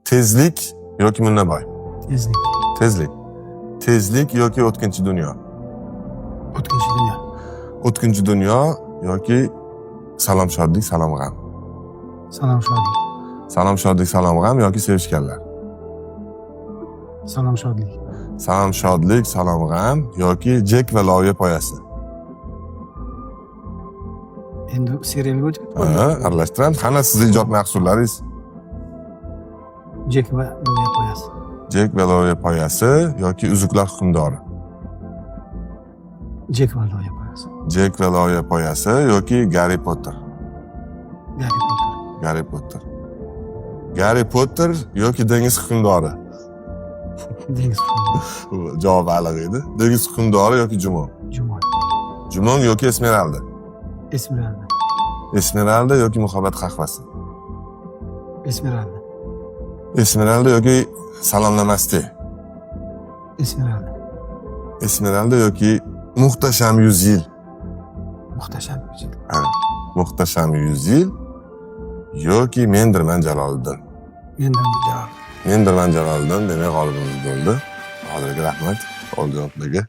Tezlik yoki Munnaboy? Tezlik. Tezlik. Tezlik yoki o'tkinchi dunyo? O'tkinchi dunyo. O'tkinchi dunyo yoki salom shodlik, salom g'am? Salom shodlik. Salom shodlik, salom g'am yoki sevishganlar? Salom shodlik. Salom shodlik, salom g'am yoki Jek va loviya poyasi? Endi serialga o'tib Aralashtiramiz. Qani sizni ijod mahsullaringiz? Jek va loviya poyasi. Jek va loviya poyasi yoki uzuklar hukmdori? Jek va loviya poyasi. Jek va loviya poyasi yoki Garri Potter? Garri Potter. Garri Potter. Garri Potter yoki dengiz hukmdori? Dengiz hukmdori. Javob aniq edi. Dengiz hukmdori yoki Jumon? Jumon. Jumon yoki Esmeralda? Esmeralda. Esmeralda yoki muhabbat qahvasi? Esmeralda. Esmeralda yoki salom namaste? Esmeralda. Esmeralda yoki muhtasham 100 yil? Muhtasham yil. Ha, muhtasham 100 yil yoki mendirman Jaloliddin? Mendan javob. Mendirman Jaloliddin demak g'olibimiz bo'ldi. Hozirga rahmat. Oldiyoqdagi